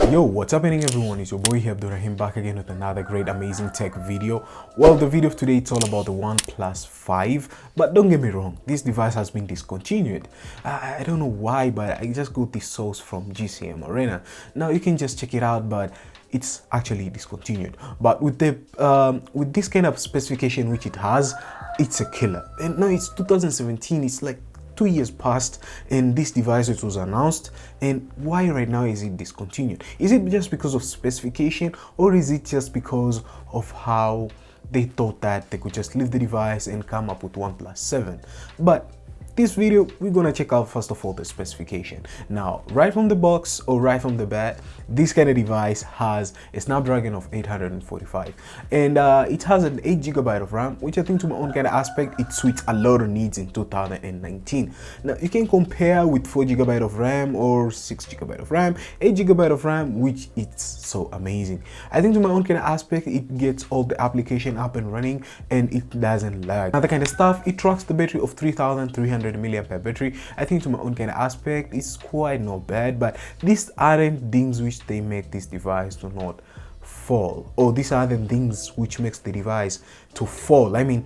Yo, what's happening everyone? It's your boy here, Abdurrahim, back again with another great amazing tech video. Well, the video of today it's all about the OnePlus 5, but don't get me wrong, this device has been discontinued. I don't know why, but I just got this source from GCM Arena. Now you can just check it out, but it's actually discontinued. But with the with this kind of specification which it has, it's a killer. And now it's 2017, it's like 2 years passed and this device it was announced, and why right now is it discontinued? Is it just because of specification, or is it just because of how they thought that they could just leave the device and come up with OnePlus 7? But this video we're gonna check out first of all the specification. Now right from the box or right from the bat, this kind of device has a Snapdragon of 845 and it has an 8GB of RAM, which I think to my own kind of aspect it suits a lot of needs in 2019. Now you can compare with 4GB of RAM or 6GB of RAM, 8GB of RAM, which it's so amazing. I think to my own kind of aspect it gets all the application up and running and it doesn't lag. Another kind of stuff, it tracks the battery of 3300 milliampere battery. I think to my own kind of aspect it's quite not bad, but these aren't things which they make this device to not fall, or these are the things which makes the device to fall. I mean,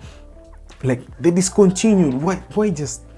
like they discontinued, why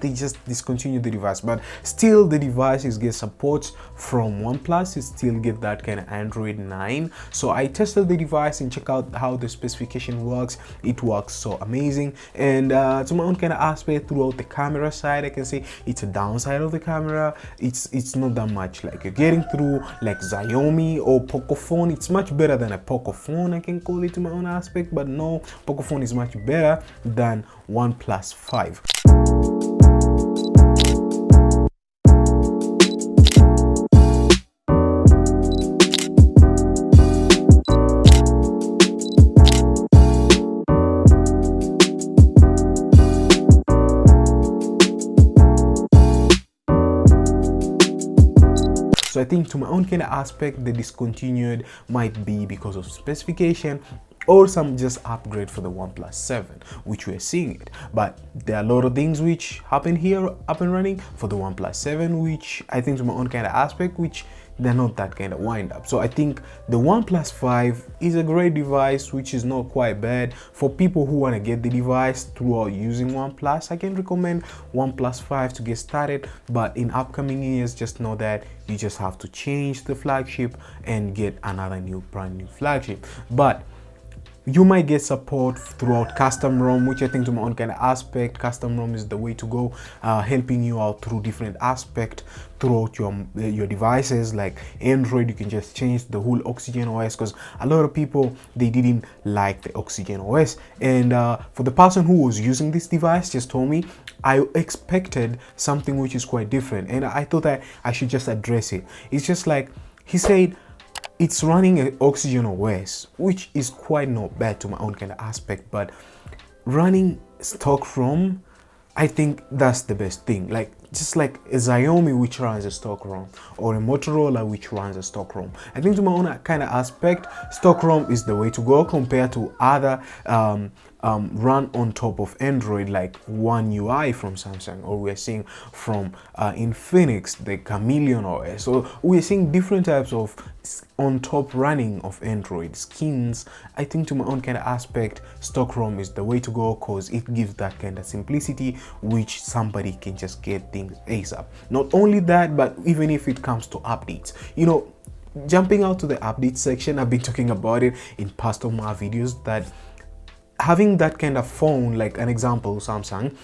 they just discontinued the device, but still the device is get support from OnePlus. It still get that kind of Android 9. So I tested the device and check out how the specification works. It works so amazing, and to my own kind of aspect, throughout the camera side I can say it's a downside of the camera. It's not that much like you're getting through like Xiaomi or Pocophone. It's much better than a Pocophone, I can call it to my own aspect, but no, Pocophone is much better than OnePlus 5. So I think to my own kind of aspect, the discontinued might be because of specification or some just upgrade for the OnePlus 7, which we're seeing it. But there are a lot of things which happen here up and running for the OnePlus 7, which I think to my own kind of aspect, which they're not that kind of wind up. So I think the OnePlus 5 is a great device, which is not quite bad for people who want to get the device throughout using OnePlus. I can recommend OnePlus 5 to get started, but in upcoming years just know that you just have to change the flagship and get another brand new flagship. But you might get support throughout custom ROM, which I think to my own kind of aspect, custom ROM is the way to go, helping you out through different aspects throughout your devices. Like Android, you can just change the whole Oxygen OS, because a lot of people, they didn't like the Oxygen OS. And for the person who was using this device just told me, I expected something which is quite different, and I thought that I should just address it. It's just like he said, it's running an Oxygen OS, which is quite not bad to my own kind of aspect, but running stock ROM, I think that's the best thing. Like just like a Xiaomi which runs a stock ROM, or a Motorola which runs a stock ROM. I think to my own kind of aspect, stock ROM is the way to go compared to other run on top of Android like One UI from Samsung, or we're seeing from Infinix the Chameleon OS. So we're seeing different types of on top running of Android skins. I think to my own kind of aspect, stock ROM is the way to go, because it gives that kind of simplicity which somebody can just get things ASAP. Not only that, but even if it comes to updates, you know, jumping out to the update section, I've been talking about it in past of my videos, that having that kind of phone, like an example Samsung,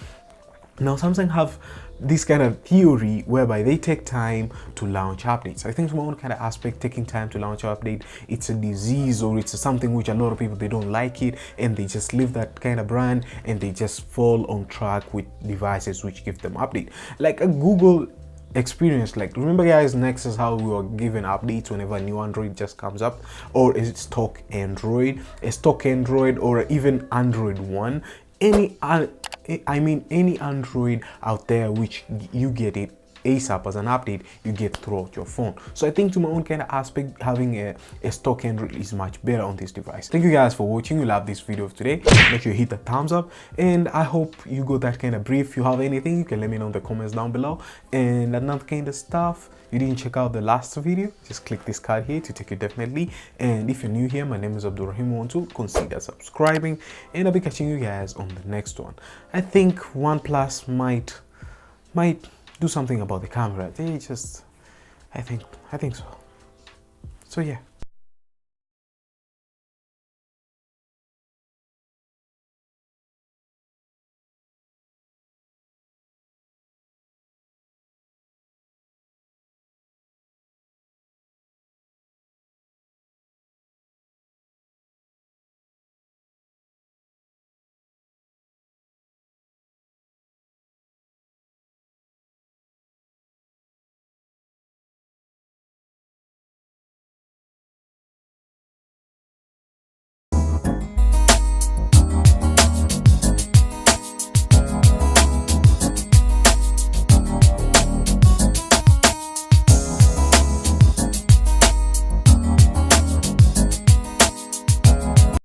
now Samsung have this kind of theory whereby they take time to launch updates. I think from my own kind of aspect, taking time to launch an update, it's a disease, or it's something which a lot of people, they don't like it, and they just leave that kind of brand and they just fall on track with devices which give them update. Like a Google experience, like remember guys, Nexus, how we were given updates whenever a new Android just comes up, or is it stock Android, a stock Android, or even Android One, any any Android out there which you get it ASAP as an update you get throughout your phone. So I think to my own kind of aspect, having a stock Android is much better on this device. Thank you guys for watching. You love this video of today. Make sure you hit the thumbs up, and I hope you got that kind of brief. If you have anything, you can let me know in the comments down below. And another kind of stuff, you didn't check out the last video, just click this card here to take it definitely. And if you're new here, my name is Abdurrahim12. Consider subscribing, and I'll be catching you guys on the next one. I think OnePlus might do something about the camera. I think so. So yeah.